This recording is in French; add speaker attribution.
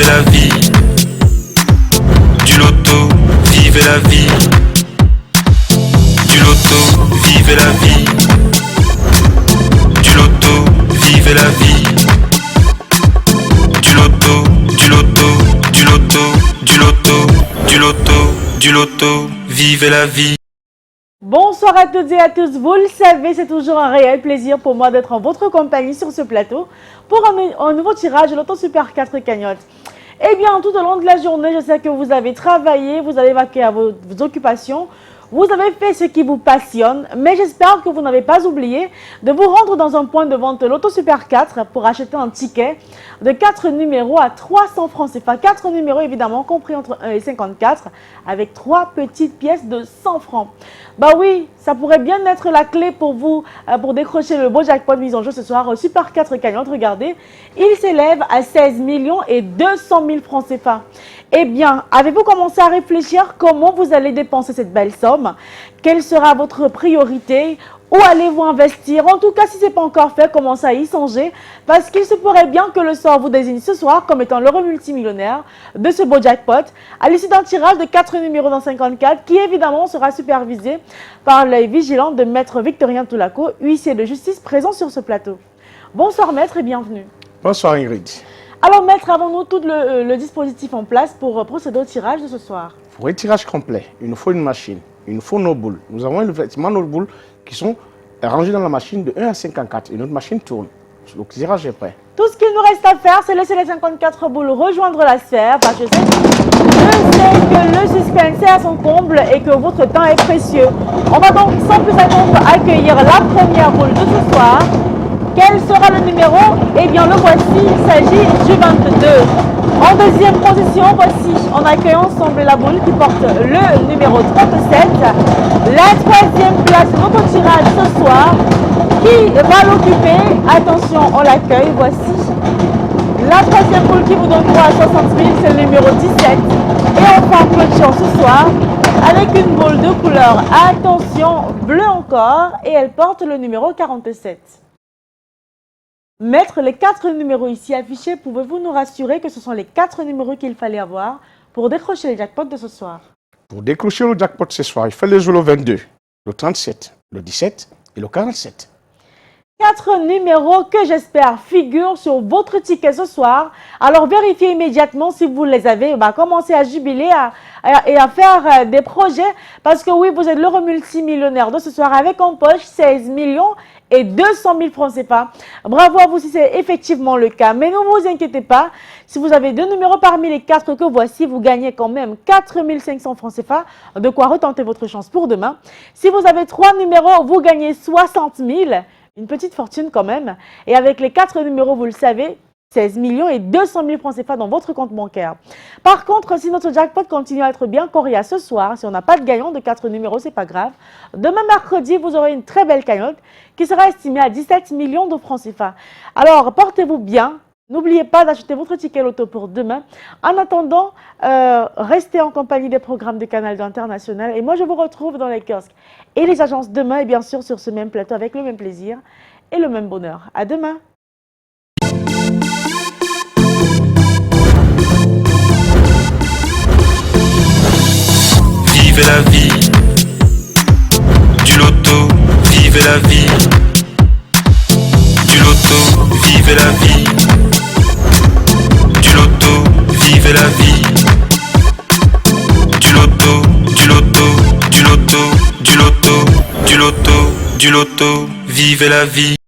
Speaker 1: vivez la vie. Du loto, vivez la vie. Du loto, vivez la vie. Du loto, vivez la vie. Du loto, du loto, du loto, du loto, du loto, du loto, vivez la vie.
Speaker 2: Bonsoir à toutes et à tous, vous le savez, c'est toujours un réel plaisir pour moi d'être en votre compagnie sur ce plateau pour un nouveau tirage de Loto Super 4 cagnottes. Eh bien, tout au long de la journée, je sais que vous avez travaillé, vous avez vaqué à vos occupations, vous avez fait ce qui vous passionne, mais j'espère que vous n'avez pas oublié de vous rendre dans un point de vente Loto Super 4 pour acheter un ticket de 4 numéros à 300 francs CFA. 4 numéros évidemment compris entre 1 et 54 avec 3 petites pièces de 100 francs. Bah oui, ça pourrait bien être la clé pour vous pour décrocher le beau jackpot mise en jeu ce soir au Super 4 cagnotte. Regardez, il s'élève à 16 millions et 200 000 francs CFA. Eh bien, avez-vous commencé à réfléchir comment vous allez dépenser cette belle somme? Quelle sera votre priorité? Où allez-vous investir? En tout cas, si ce n'est pas encore fait, commencez à y songer parce qu'il se pourrait bien que le sort vous désigne ce soir comme étant l'heureux multimillionnaire de ce beau jackpot à l'issue d'un tirage de 4 numéros dans 54 qui évidemment sera supervisé par l'œil vigilant de Maître Victorien Toulaco, huissier de justice présent sur ce plateau. Bonsoir Maître et bienvenue.
Speaker 3: Bonsoir Ingrid.
Speaker 2: Alors Maître, avons-nous tout le dispositif en place pour procéder au tirage de ce soir?
Speaker 3: Pour un tirage complet, il nous faut une machine, il nous faut nos boules. Nous avons effectivement nos boules qui sont rangées dans la machine de 1 à 54 et notre machine tourne. Le tirage est prêt.
Speaker 2: Tout ce qu'il nous reste à faire, c'est laisser les 54 boules rejoindre la sphère parce que je sais que le suspense est à son comble et que votre temps est précieux. On va donc sans plus attendre accueillir la première boule de ce soir. Quel sera le numéro? Eh bien le voici, il s'agit du 22. En deuxième position, voici, on accueille ensemble la boule qui porte le numéro 37. La troisième place de notre tirage ce soir, qui va l'occuper? Attention, on l'accueille, voici. La troisième boule qui vous donne droit à 60 000, c'est le numéro 17. Et enfin, clôture ce soir avec une boule de couleur, attention, bleu encore, et elle porte le numéro 47. Maître, les 4 numéros ici affichés, pouvez-vous nous rassurer que ce sont les 4 numéros qu'il fallait avoir pour décrocher les jackpots de ce soir?
Speaker 3: Pour décrocher le jackpot ce soir, il fallait jouer le 22, le 37, le 17 et le 47.
Speaker 2: 4 numéros que j'espère figurent sur votre ticket ce soir. Alors vérifiez immédiatement si vous les avez. Commencez à jubiler et à faire des projets parce que oui, vous êtes l'heureux multimillionnaire de ce soir avec en poche 16 millions et 200 000 francs CFA. Bravo à vous si c'est effectivement le cas. Mais ne vous inquiétez pas, si vous avez 2 numéros parmi les 4 que voici, vous gagnez quand même 4 500 francs CFA, de quoi retenter votre chance pour demain. Si vous avez 3 numéros, vous gagnez 60 000, une petite fortune quand même. Et avec les 4 numéros, vous le savez, 16 millions et 200 000 francs CFA dans votre compte bancaire. Par contre, si notre jackpot continue à être bien coriace ce soir, si on n'a pas de gagnant de 4 numéros, c'est pas grave. Demain mercredi, vous aurez une très belle cagnotte qui sera estimée à 17 millions de francs CFA. Alors, portez-vous bien. N'oubliez pas d'acheter votre ticket loto pour demain. En attendant, restez en compagnie des programmes de Canal D International. Et moi, je vous retrouve dans les kiosques et les agences demain et bien sûr sur ce même plateau avec le même plaisir et le même bonheur. À demain.
Speaker 1: Vivez la vie. Du loto, vivez la vie. Du loto, vivez la vie. Du loto, vivez la vie. Du loto, du loto, du loto, du loto, du loto, du loto, vivez la vie.